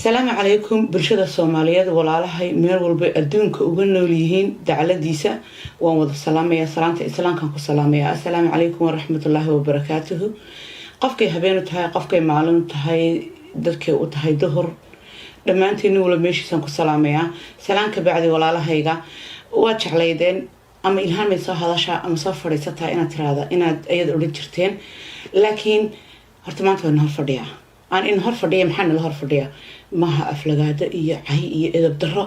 السلام عليكم برشاد الصوماليات والله مير والبأدون كأغنوليهين دعلا ديسا ووضع السلام يا سلامة إسلام كان السلام يا السلام عليكم ورحمة الله وبركاته قفكي هبينو تهاي قفكي معلوم تهاي دكي وتهاي ظهر لما أنتي نولا ميشي سانكو السلام يا سلام كبعدي والله هيغا واتش عليدين أما إلهام يسا هذا شاء أما صفر يساتها إنا ترادا إنا أيضا أريد جرتين لكن هرتمانتو إنها الفردية aan in hor fadhiya maxaan la hor fadhiya maaha aflagaada iyo cay iyo edab darro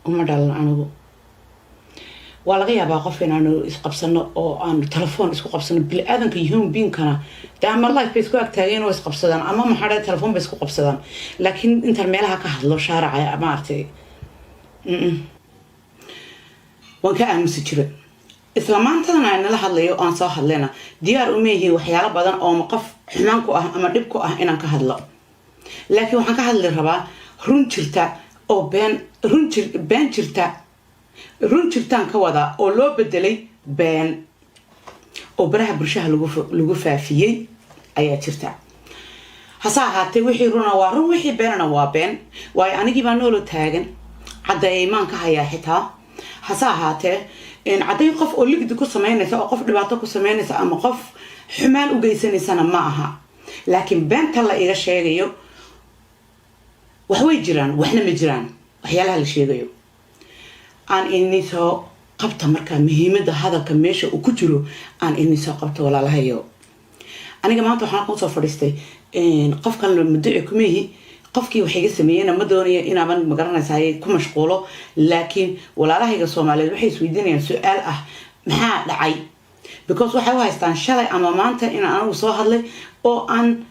uma dhalan anigu waa laga yaabaa qof inaanu isqabsano oo aan telefoon isku qabsano bil aadanka human being kana daama life bay isku agtaageen oo isqabsadaan ama maxaa telefoon bay isku qabsadaan laakiin inta meelaha ka hadlo shaaraca ama artay waan ka aamusi jiray isla maantana aan la hadlayo aan soo hadlayna diyaar u meeyay waxyaalo badan oo qof xumaan ku ah ama dib ku ah inaan ka hadlo laakiin waxaan ka hadli rabaa run jirta oo been jirtaan ka wada oo loo bedelay been oo baraha bulshada lagu faafiyay ayaa jirta hasa ahaatee wixii runa waa run wixii beenana waa been waay anigii baan noolo taagan cadaymaan ka hayaa xitaa hasa ahaatee in caday qof oo ligdi ku sameynaysa oo qof dhibaato ku sameynaysa ama qof xumaan u geysanaysa ma aha laakiin beenta la iga sheegayo wax way jiraan waxna ma jiraan waxyaalaha la sheegayo aan inniso qabta marka muhiimada hadalka meesha uu ku jiro aan inniso qabta walaalahayo aniga maanta waxaan ku soo fadhiistay qofkan la muddo kumeehi qofkii waxay iga sameeyeen ma doonayo inaan magaranaysaay ku mashquulo laakiin walaalahayga Soomaaliyeed waxay isweydiinayaan su'aal ah maxaa dhacay because waxay u haystaan shalay ama maanta in aan soo hadlay oo aan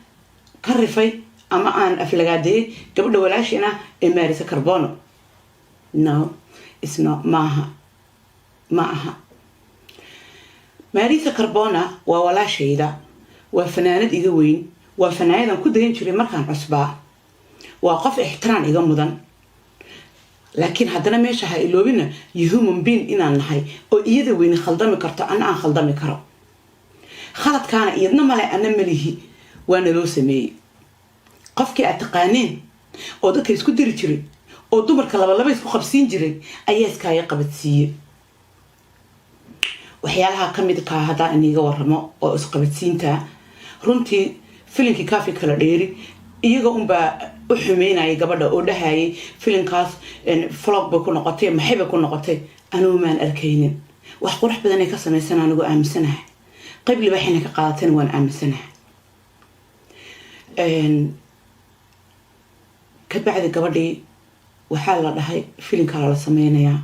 ka rifay ama aan aflagaaday gabadha walaashina ee Marisa Carbono no it's not maaha Marisa Carbono waa walaashayda waa fanaanad iga weyn waa fanaadan ku dayn jiray markaan cusbaa وقف احترام إذا مدن لكن هذا ماشي هاي لوبنا يهمم بين إن نحي أو إذا وين خلدمي كرتا أنا خلدمي كرا خلط كان إذا ما لا أنا مليه وأنا لو سمي قفك أتقانين أو ده كيس كدير جري أو دمر كلا ولا بيسكو 50 جري أياس كاي قبت سي وحيالها كم كا هذا إني جورما أو اسقبت سينتا رنتي فيلم كافي كلا ديري iyaga unba u xumeynay gabadha oo dhahay filimkaas vlog ba ku noqotay maxayba ku noqotay anuu maan arkaynin wax qurux badan ay ka sameeysan anigu aaminsanahay qibli waxayna ka qaadateen waan aaminsanahay ka bacdi gabadhii waxa la dhahay filimka la sameeynaya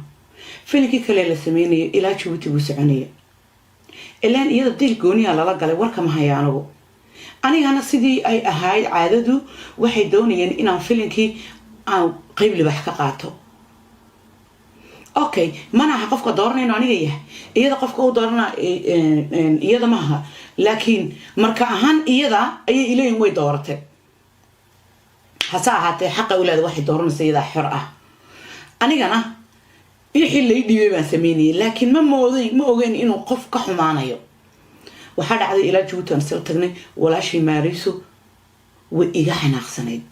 filimkii kale la sameeyay ilaa Djibouti buu soconaya ilaan iyada dil gooniya la galay warka ma hayaanagu anigana sidii ay ahayd caadadu waxay doonayeen inaan filimkii aan qayb libax ka qaato okay mana qofka dooranayno aniga yahay iyada qofka uu doorana iyada maaha laakiin marka ahaan iyada ayay ileen way dooratay hasa ahaatee xaq awlaad waxay dooranaysaa iyada xor ah anigana wixii la dhibay baan sameeyay laakiin ma ogeyn inuu qof ka xumaanayo waxa dhacday ilaa Djibouti aan soo tagnay walaashii Mariso way iga xanaaqsaneed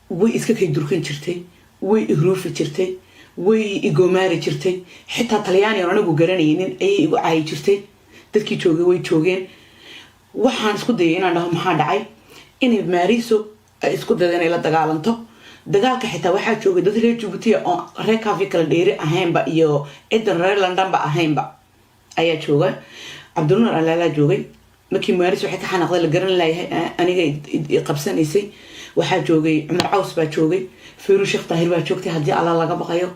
way iska kay durkan jirtay way igroofi jirtay way igomaari jirtay xitaa Talyaani oo anagu garanaynin ayay igu caay jirtay dadkii joogay way joogeen waxaan isku dayay inaan dhaho maxaa dhacay in Mariso ay isku dadeen ay la dagaalanto dagaalka xitaa waxa joogay dad reer Djibouti oo reer Kaafi kala dheeri ahaynba iyo ciidan reer London ba ahaynba ayaa joogay عبدالنور على لا جوجي مكي مارس وحتى حنقدر الجرن لا أنا قبسان إيسي وحاج جوجي عمر عوس بتشوجي فيروز شيخ طاهر بتشوكتي هدي على الله قبل غيره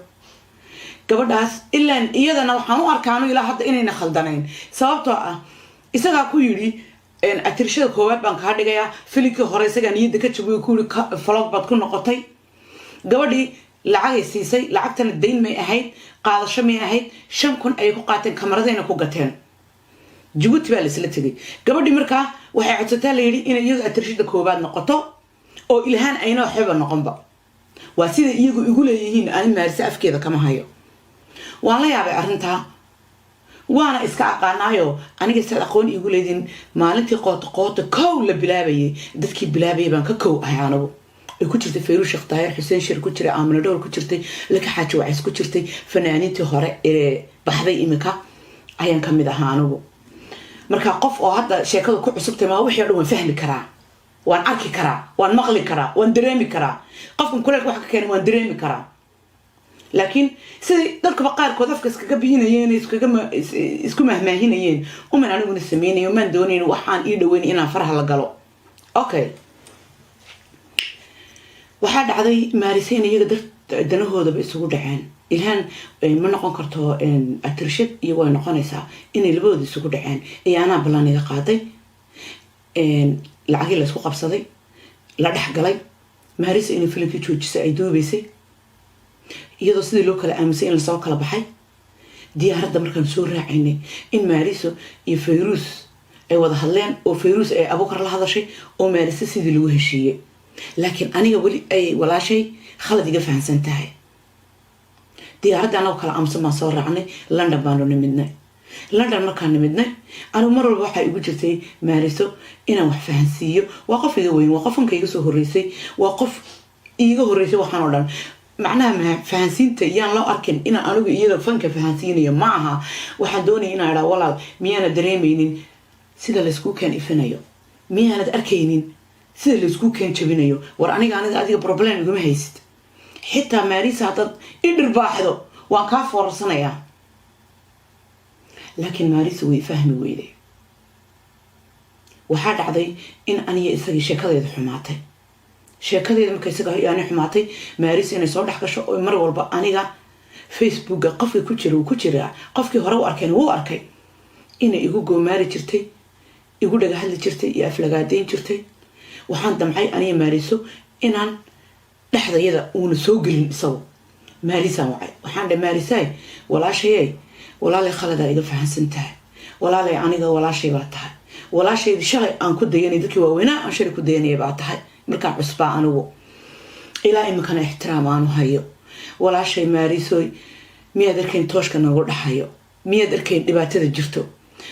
قبل داس إلا إن إيدا أنا وحنو أركانه إلى حتى إننا خلدانين سببتها إذا كويري إن أترشل كواب بانك هذا جاي فيلك هرسة جاني دكتور شو بيقول فلوك بتكون نقطي قبل دي لعاي سيسي لعبتنا الدين ما أهيد قاعد شمي أهيد شم كون أي قاتل كاميرتين كوجتين Djibouti baa la isla tagay gabadhii markaa waxay codsataa la yiri in iyaga atirshida koobaad noqoto oo ilhaan ayna waxba noqonba waa sida iyagu igu leeyihiin aan Marisa afkeeda kama hayo waan la yaabay arinta وانا اسكا aqaanayo aniga sad aqoon igu leedin maalintii qoota kow la bilaabayay dadkii bilaabay baan ka kow ahaanagu ku jirtay Fayruus Sheekh Daahir Xuseen Shir ku jiray Aamina Dhowl ku jirtay laka xaaji wacis ku jirtay fanaaniintii hore ee baxday imika ayaan kamid ahaa anigu marka qof oo hadda sheekada ku cusubtay ma wixii dhan waan fahmi karaa waan arki karaa waan maqli karaa waan dareemi karaa qofkan kuleelka wax ka keenay waan dareemi karaa laakiin sidii dadka qaarkood afka iskaga bixinayeen isku mahmaahinayeen uma aniguna sameeyay ma doonayn waxaan ii dhaweyn inaan faraha la galo okay waxaa dhacday maariseen iyaga danahooda isugu dhaceen ilhaan ma noqon karto atirshad iyo way noqonaysaa inay labadooda isugu dhaceen ayaana balaniga qaaday lacag la isku qabsaday la dhaxgalay maariseen inay filimkii joojisay ay duubaysay iyadoo sidii loo kala aamusay in la soo kala baxay diyaaradda markaan soo raacaynay in Maariso iyo Fayruus ay wada hadleen oo Fayruus ay Abuukar la hadashay oo Maariso sidii lagu heshiiyay laakiin aniga wali ay walaashay khalad iga fahansan tahay diyaaradda anoo kala aamusan ma soo raacnay London baan nimidnay London markaan nimidnay anigu mar walba waxa igu jirtay Maariso inaan wax fahansiiyo waa qof iga weyn waa qofka iga soo horeysay waa qof iga horeysay waxaan oo dhan معناها فهانسينتا يان لو أركن إن أنا أقول إذا فنك فهانسيني معها وحدوني إن على ولا ميانا دريمين سيدا لسكو كان إفنايو ميانا أركينين سيدا لسكو كان شبينيو وراني أنا أدي بروبلم يقوم هيست حتى ماريسا عطت إدر باحدو وكاف ورصنايا لكن ماريسا ويفهمي ويدي وحاد عضي إن أني إساقي شكاية حماتي sheekadeeda markay isaga yaani xumaatay Maaris inay soo dhaxgasho oo mar walba aniga Facebook qofkii ku jira qofkii hore u arkeen wuu arkay inay igu goomaari jirtay igu dhaga hadli jirtay iyo aflagaadeyn jirtay waxaan damcay aniga Maariso inaan dhaxdayada uuna soo gelin isagu Maarisa waxaan dhahay Maarisay walaashay walaalay khalada iga fahansantahay walaalay aniga walaashay baa tahay walaashay shalay aan ku dayanay dadkii waaweynaa aan shalay ku dayanay baa tahay markaan cusbaa anigu ilaa imikana ixtiraam aanu hayo walaashay Maarisoy miyaad arkeen tooshka nagu dhaxayo miyaad arkeen dhibaatada jirto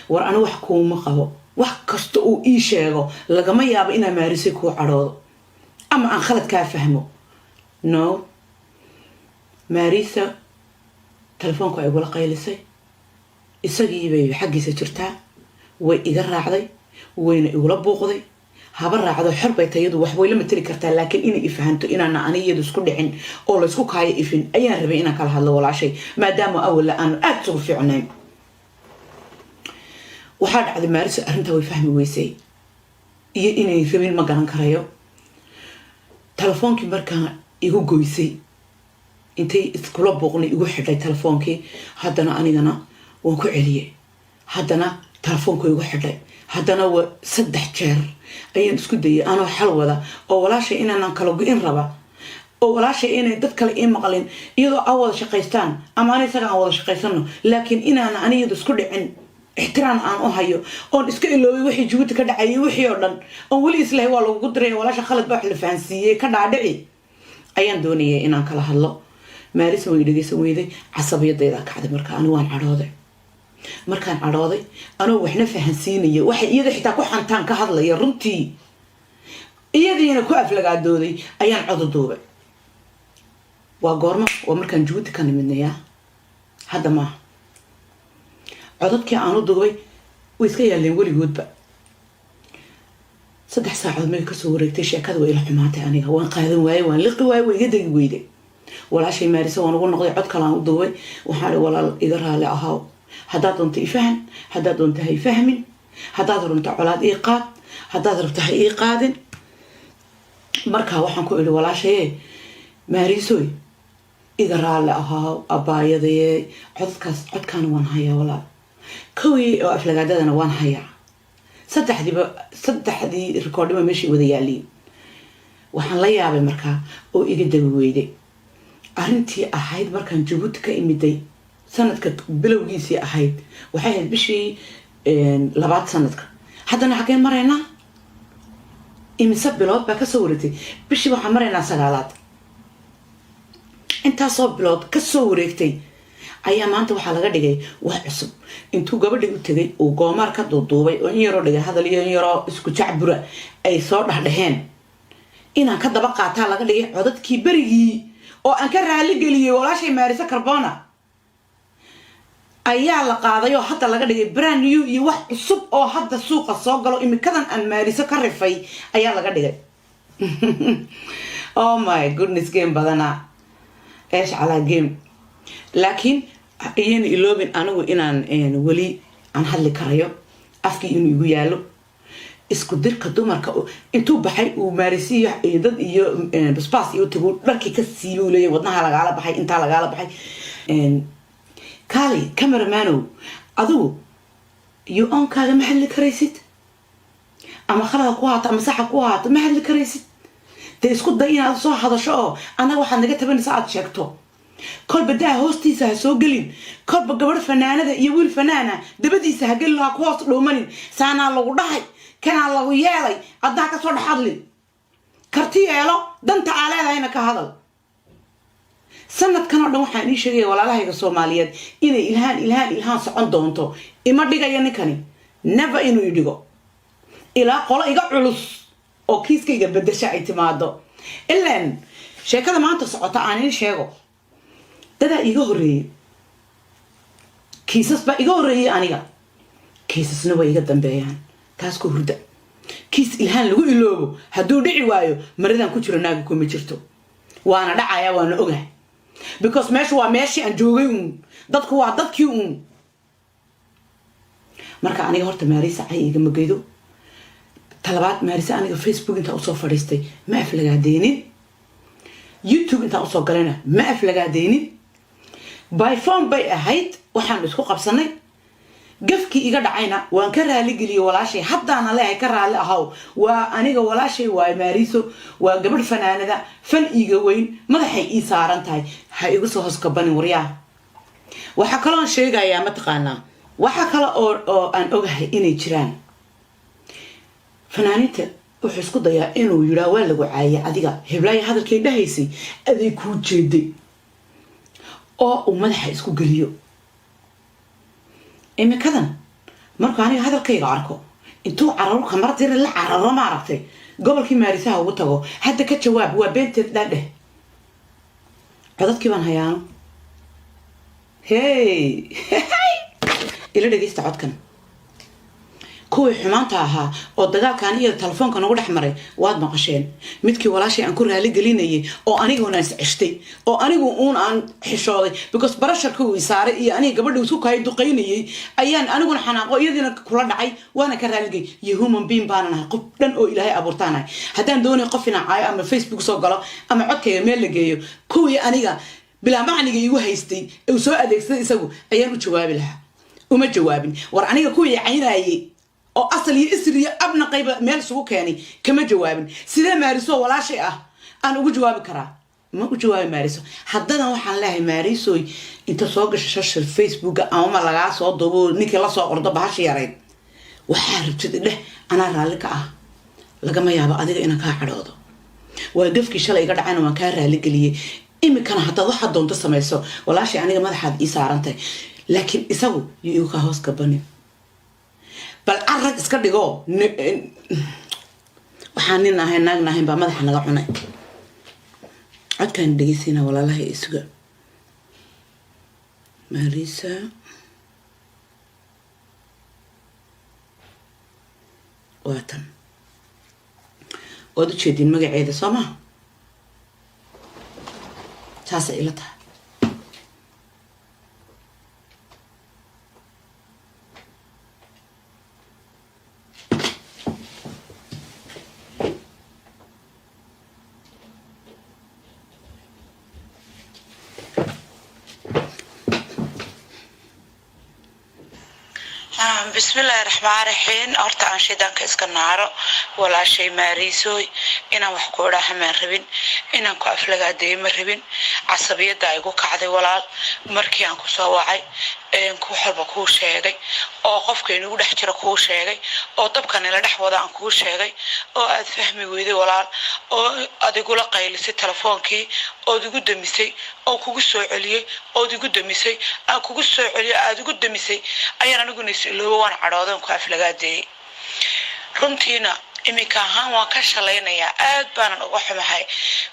war anigu wax kuuma qabo wax kasta uu ii sheego lagama yaabo inaan Maarisay ku cadhoodo ama aan khalad ka fahmo no Maarisa telefoonka ay wala qaylisay isagii bay xaqiisa jirtaa way iga raacday wayna igula buuqday haba raacdo xarbay tayadu wax way la matali kartaa laakiin inay ifahanto inaana aniyadu isku dhicin oo la isku kaayo ifin ayaan rabay inaan kala hadlo walaashay maadaama awal aan aad ugu fiicnay waxa dhacday Maariso arinta way fahmi weysay iyo inay rabin ma garan karayo telefoonkii markaa igu goysay intay iskula booqnay igu xidhay telefoonkii haddana anigana waan ku celiyay haddana telefoonku igu xidhay haddana waa 3 jeer ayaan isku dayay anoo xal wada oo walaashay inaan kala go'in raba oo walaashay inay dad kale ii maqleen iyadoo ay wada shaqaystaan ama aan isaga wada shaqaysano laakiin inaan aniyadu isku dhicin ixtiraam aan u hayo oo iska iloobay wixii Djibouti ka dhacay wixii oo dhan oo wali islaahay waa lagu diray walaasha khalad baa la fahansiiyay ka dhaadhici ayaan doonayay inaan kala hadlo Maaris way dhigaysan weyday casabiyadayda kacday marka anigu waan cadhooday markaan cadhooday anoo waxna fahansiinayo waxa iyada xitaa ku xantaan ka hadlaya runtii iyadiina ku aflagaadooday ayaan cododoobay waa goorma waa markaan Djibouti ka nimidnaya hadda ma codadkii aanu duubay way iska yaaleen waligoodba 3 saacadood meel ka soo wareegtay sheekada way la xumaatay aniga waan qaadan waayay waan liqi waayay way iga dagi weyday walaashay Maariso waan ugu noqday cod kale aan u duubay waxaan walaal iga raali ahaa haddaad doonto ifaham haddaad doonto hay fahmin haddaad runta colaad ii qaad haddaad rabto hay ii qaadin markaa waxaan ku idhi walaashay Maarisoy iga raali ahaa abaayadee codkaan waan hayaa walaal kowii oo aflagaadadana waan hayaa saddexdii rikoodhima meeshii wada yaaliin waxaan la yaabay markaa oo iga daba weyday arrintii ahayd markaan Djibouti ka imiday sanadka bilowgiisii ahayd waxay ahayd bishii 2 sanadka haddana xageen maraynaa imisa bilood baa ka soo wareegtay bishii waxaan maraynaa 9aad intaas oo bilood ka soo wareegtay ayaa maanta waxa laga dhigay wax cusub intuu gabadhii u tagay oo goomaar ka duuduubay oo in yaroo dhigay hadal iyo in yaroo isku jacbura ay soo dhahdheen inaan ka daba qaataa laga dhigay codadkii berigii oo aan ka raali geliyay walaashay Maarisa Carbona ayaa la qaaday oo hadda laga dhigay brand new iyo wax cusub oo hadda suuqa soo galo imikadan aan Maarisa ka rifay ayaa laga dhigay oh my goodness game badana ايش على جيم لكن ين إلوبين أنا وإن ولي عن هاللي كريو أفكي إنه يقولوا إسكودر كدومر كأو إنتو بحي ومارسية ضد بس تقول ركي كسيلو لي وضناها على بحي إنت على بحي كالي كاميرا مانو أدو يو كالي محل كريسيت أما خلا قوات أما ساحة قوات محل كريسيت تسكت ضينا صح هذا شو أنا واحد نجت بين ساعات شكته كل بدأ هوستي سهسو قلين كل بجبر فنانة ده يقول فنانة ده بدي سهقل له قوات لومنين سانا لو ضحي كان على ويالي أضحك صور حضلين كرتي يلا دنت على هنا كهذا سنة كانوا دم حني شيء ولا لا هيك الصوماليات إن إلهان سعون دونتو إما دقة يعني كني never إنه يدقو إلا قلا إيجا علوس أو كيس كي بدأ شيء اعتماده إلا إن شيء كذا ما أنت صعطة عني شيء ده إيجا هري كيسس بقى إيجا هري أنيجا كيسس نوى إيجا دنبيان تاسكو هردا كيس إلهان لو إلو هدو دعي وايو مردان كتير ناقو كومي جرتو وانا دعايا وانا أغه because ماشي أن جوغيون دادكو waa dadkii uun marka aniga horta Maarisa ay iga magaydo talabaad Maarisa aniga Facebook inta u soo fadhiistay ma aflagaadeenin YouTube inta u soo galana ma aflagaadeenin by phone bay ahayd waxaan isku qabsanay gafkii iga dhacayna waan ka raali geliyo walaashay haddaana leeyahay ka raali ahaw waa aniga walaashay waa Maariso waa gabadh fanaanada fan iga weyn madaxay ii saaran tahay ha igu soo hoos kabanin waryaa waxa kale oo sheegayaa ma taqaanaa waxa kale oo aan ogahay inay jiraan fanaanita wuxuu isku dayaa inuu yiraahdo waa lagu caayay adiga heblaay hadalkay dhahaysay aday ku jeeday oo uu madaxa isku galiyo imikadan marka aniga hadalkayga arko intuu carruur kamar tir la cararo ma aragtay gobolkii Maarisa ugu tago hadda ka jawaab waa beenteed dhaadhe codadkii baan hayaano hey ila dhageysta codkan kuwii xumaanta ahaa oo dagaalkan iyo telefoonka nagu dhaxmaray waad maqasheen midkii walaashay aan ku raali gelinayay oo aniga una iscishtay oo anigu aan xishooday because barasharka uu isaaray iyo aniga gabadhu isku kay duqeynayay ayaan aniguna xanaaqo iyadina kula dhacay waana ka raaligay human being baanahay qof dhan oo Ilaahay abuurtaanay hadaan doonay qof inaan caayo ama Facebook soo galo ama codkayga meel la geeyo kuwii aniga bila macniga igu haystay oo soo adeegsaday isagu ayaan u jawaabi lahaa uma jawaabin war aniga kuwii caynayay oo asal iyo isriya abna qayba meel sugu keenay kama jawaabin sida Maariso walaashay ah aan ugu jawaabi karaa ma u jawaabi Maariso haddana waxaan leeyahay Maariso inta soo gashay shir Facebook ama laga soo duubo ninkii la soo ordo bahash yareed waxa rabtid dheh ana raali ka ah laga ma yaabo adiga inaan ka xadhoodo waa gafkii shalay iga dhacayna waan ka raali galiyay imikana hatta waxa doonto sameeyso walaashay aniga madaxaad ii saarantay laakiin isagu iyo ka hoos ka bani bal arag iska dhigo waxaan ninahay naagnahay ba madaxa naga cunay codkan dhageysina walaalahay isuga Maarisa waatan wada jeedin magaceeda Soomaa taas ay la tahay بسم الله الرحمن الرحيم أرتا عن شيدان كإسك النهار ولا شيء ماريسوي إنا وحكورا همان ربين إنا نكو أفلقا ديما ربين عصبية دايقو كعدي ولا مركي أنكو سواعي إنكو حلبا كو شاقي أو قفك إنو دحجر كو شاقي أو طبقا نلا دحوضا أنكو شاقي أو أدفهمي ويدي ولا أو أدقو لقايلي سي تلفونكي أو دقو دميسي أو كوكو سوعلي أو دقو دميسي أو كوكو سوعلي أو دقو دميسي أيانا نقو نسئلو وان عراضان كو أفلقا دي runtiina imika ahaan waan ka shalaynayaa aad baanan uga xumahay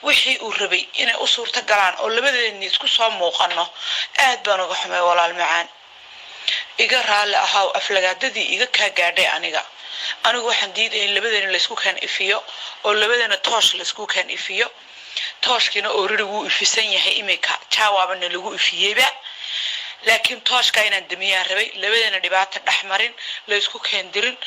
wixii uu rabay inay u suurta galaan oo labadeena isku soo muuqano aad baan uga xumay walaal macaan iga raali ahaw aflagaadadii iga kaa gaadhay anigu waxaan diiday in labadeena la isku kan ifiyo oo labadeena toosh la isku kan ifiyo tooshkina already wuu ifisan yahay imika jawaabna lagu ifiyeyba laakiin tooshka inaan damiyaan rabay labadeena dhibaato dhaxmarin la isku kan dirin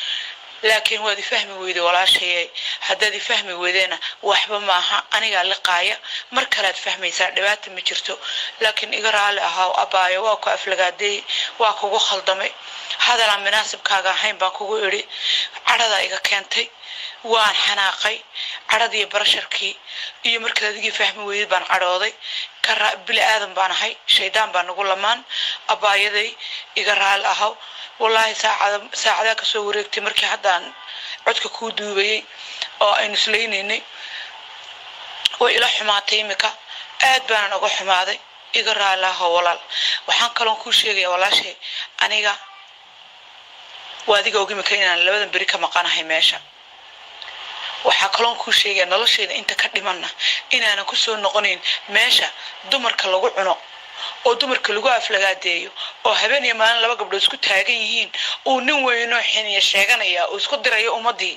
laakiin waad fahmi weyday walaashay haddaad fahmi weydena waxba maaha aniga liqaaya mar kale aad fahmaysaa dhibaato ma jirto laakiin iga raali ahaw abaayo waa ku aflagaaday waa kugu khaldamay hadal aan munaasibkaaga ahayn baan kugu iri cadhada iga keentay waan xanaaqay cadhadii barasharkii iyo markii adigii fahmi weyday baan cadhooday bili aadan baan ahay shaydaan baan nagu lamaan abaayaday iga raali ahaw والله ساعة كسو وريكتي مركي حدان عدك كودو بي او اين سلينيني وإلى حماتي مكا آد بانا نقو حماتي إقرى الله ولال وحان كلون كو شيغي ولا شيء أنيقا واديقا وقي مكاينا لبدن بريكا مقانا هاي ماشا waxaa kaloon ku sheegay nolosheeda inta ka dhimanna inaana ku soo noqonin meesha dumarka lagu cuno oo dumarka lagu aflagaadeeyo oo habeen iyo maalin laba gabdhood isku taagan yihiin oo nin weyn oo xiniya sheeganaya oo isku dirayo ummadii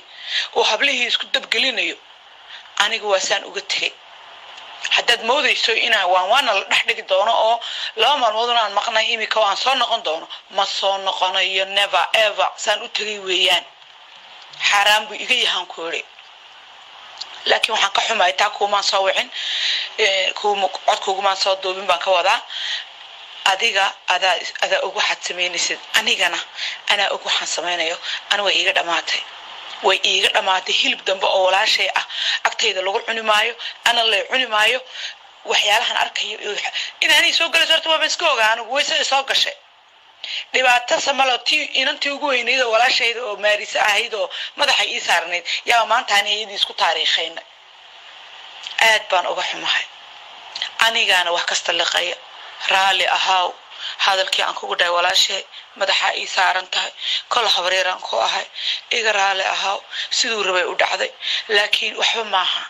oo hablihii isku dabgelinayo anigu waasaan uga tagay haddaad moodayso inaan waana la dhex dhigi doono oo laba maalmood aan maqnay imika oo aan soo noqon doono ma soo noqonayo never ever saan u tagay weeyaan xaraam buu iga yahan ku yiri laakiin waxaan ka xumaay taa kuma soo wicin codkuguma soo doobin baan ka wadaa ada ugu xad sameynaysid anigana ana ugu xan sameynayo aniga way iiga dhamaatay hilib dambe oo walaashay ah agtayda lagu cuni maayo ana la cuni maayo waxyaalahan arkayo inaanay soo galayso horta waa iska ogaan way soo gashay dhibaato samaloti inantii ugu weyneyd walaashayda oo maarisa ahayd oo madaxa ii saarneyd yaa maanta aanay isku taariikhayna aad baan uga xumahay anigana wax kasta liqaya raali ahaaw hadalkii aan kugu dhaay walaashay madaxa ii saaran tahay kol habareeran ku ahay iga raali ahaaw sidoo rabay u dhacday laakiin waxba maaha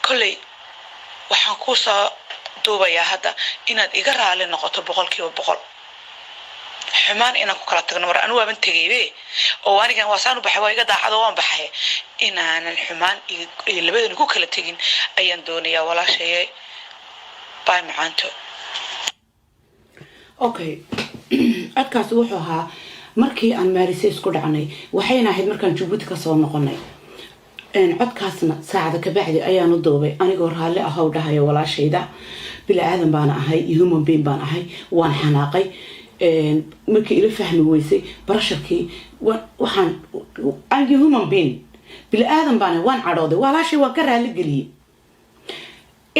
kulay waxaan ku soo duubayaa hadda inaad iga raali noqoto 100% xumaan inaan ku kala tagno mar anu waaban tagaybe oo anigan waasaan u baxay waa iga daacado waan baxay inaanan xumaan iyo labadan ku kala tagin ayaan doonayaa walaashay bay macaanto okay adkaas wuxuu ahaa markii aan maarisay isku dhacnay waxayna ahayd markaan Djibouti ka soo noqonay codkaasna saacada ka bacdi ayaan u doobay anigoo raali ah oo dhahayo walaashayda bila aadan baan ahay human being baan ahay waan xanaaqay markii ila fahmi weysay barasharkii waxaan aan human being bila aadan baan waan cadhooday walaashay waan ka raali galiyay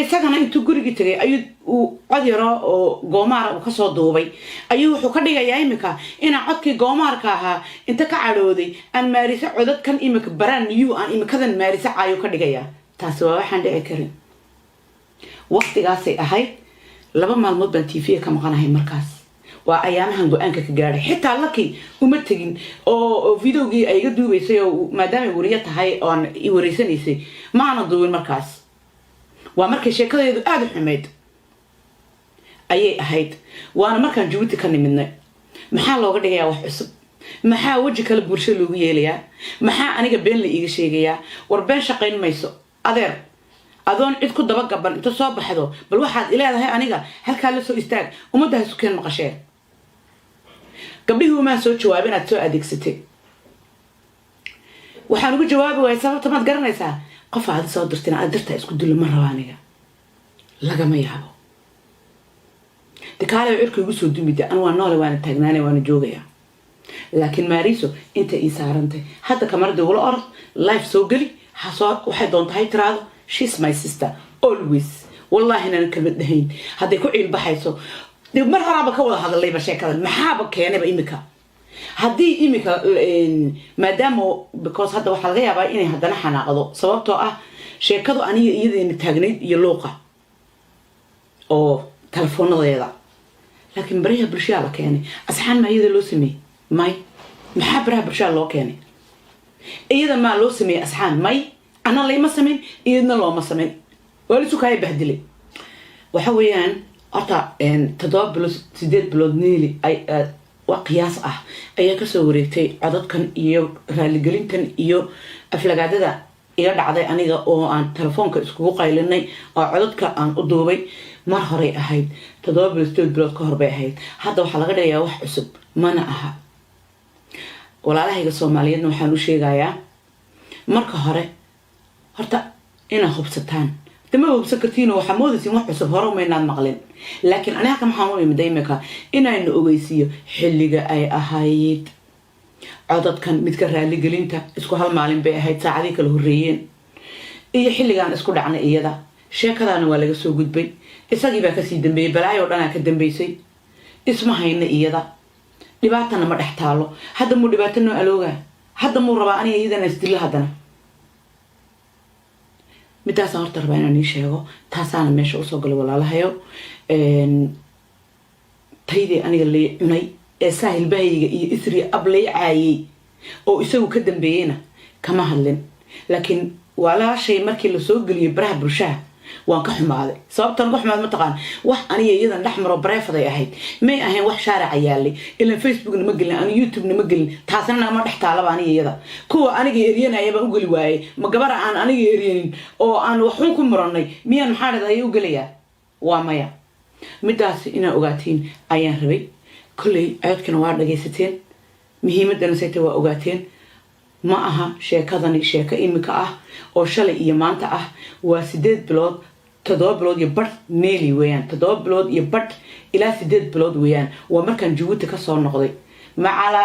isagana intuu guriga tagay ayuu cod yaro oo goomaar uu ka soo duubay ayuu wuxuu ka dhigayaa imika inaan codkii goomaarka ahaa inta ka cadhooday aan maarisa codadkan imika baraan niyu aan imikadan maarisa caayo ka dhigayaa taasi waa waxaan dhici karin waqtigaasay ahayd 2 maalmood baan TV ka maqanahay markaas waa ayaamahan go'aanka ka gaaray xitaa laki uma tagin oo videogii ay iga duubaysay oo maadaama wariye tahay oo aan i wareysanaysay ma ana duubin markaas waa markay sheekadeedu aad u xumeed ayay ahayd waana markaan Djibouti ka nimidnay maxaa looga dhigayaa wax cusub maxaa waji kala bulsho loogu yeelayaa maxaa aniga been la iiga sheegayaa war been shaqayn mayso adeer adoon cid ku daba gaban inta soo baxdo bal waxaad ilaahay aniga halka la soo istaag umadaha isku keen maqasheen gabdhihu ma soo jawaabin aad soo adeegsatay waxaan ugu jawaabi waayay sababta ma garanaysaa qof aad soo dirtina aad dirta isku dul ma rabaaniga laga ma yaabo dikaale cirku igu soo dumida aan waa noole waan taagnaanay waan joogaya laakiin maariso inta ii saarantay hadda kamarada wala orod live soo gali xasoo waxay doontahay tiraado she's my sister always wallahi inaan ka badhayn haday ku ciil baxayso dib mar horaba ka wada hadalay ba sheekada maxaaba keenayba imika haddii imika maadaama because hadda waxa laga yaabaa inay haddana xanaaqdo sababtoo ah sheekadu aniga iyadeen taagnayd iyo luuqa oo telefoonadayda laakiin bariha bulshada la keenay asxaan ma iyada loo sameeyay may maxaa bariha bulshada loo keenay iyada maa loo sameeyey asxaan may ana layma samayn iyadna looma samayn waa lisu kaaya bahdilay waxa weeyaan horta 7 bilood 8 bilood neeli ay waa qiyaas ah ayaa kasoo wareegtay codadkan iyo raaligelintan iyo aflagaadada iga dhacday aniga oo aan telefoonka iskugu qaylinay oo codadka aan u duubay mar hore ahayd 7 bilood ka hor bay ahayd hadda waxa laga dhigayaa wax cusub mana aha walaalahayga Soomaaliyeedna waxaan u sheegayaa marka hore horta ina hubsataan dama hubsan kartiin waxa moodaysin wax cusub hore uma inaad maqlin laakiin aniga kama waxaan u imid imika inaynu ogeysiyo xilliga ay ahayd codadkan midka raaligelinta isku hal maalin bay ahayd saacadii kala horeeyeen iyo xilligan isku dhacnay iyada sheekadana waa laga soo gudbay isagii baa ka sii dambeeyay balaayo dhan ka dambeysay isma hayna iyada dhibaatana ma dhex taalo hadda muu dhibaato noo alooga hadda muu rabaa aniga iyadana isdilla haddana midaas horta rabaa inaan sheego taasaana meesha u soo galay walaalahayo taydii aniga la cunay ee saahil bahayga iyo isri ablay caayay oo isagu ka dambeeyayna kama hadlin laakiin walaashay markii la soo galiyay baraha bulshada waan ka xumaaday sababtan wax ma taqaan wax aniga iyadan dhaxmaro bareefaday ahayd may ahayn wax shaaric yaalay ila Facebook ma gelin aan YouTube ma gelin taasna ma dhaxtaala baan iyada kuwa aniga eriyanaya baan u gali waayay ma gabar aan aniga eriyanin oo aan waxun ku muranay miyaan maxaa dhaday u galiyaa waa maya midaas ina ogaatiin ayaan rabay kulay ayadkana waa dhageysateen muhiimadana sayta waa ogaateen ma aha sheekadani sheeka imika ah oo shalay iyo maanta ah waa 8 bilood 7 bilood iyo bad neeli weeyaan 7 bilood iyo bad ilaa 8 bilood weeyaan waa markaan Djibouti ka soo noqday macala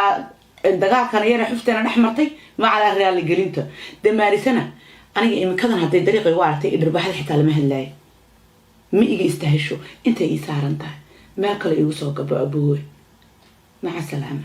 dagaalkan yara xufteena dhaxmartay macala raaligelinta damaarisana aniga imikadan haday dariiqay waartay idrbaxad xitaa lama hadlay ma iga istahasho intay ii saaran tahay meel kale igu soo gabo aboowe maca salaama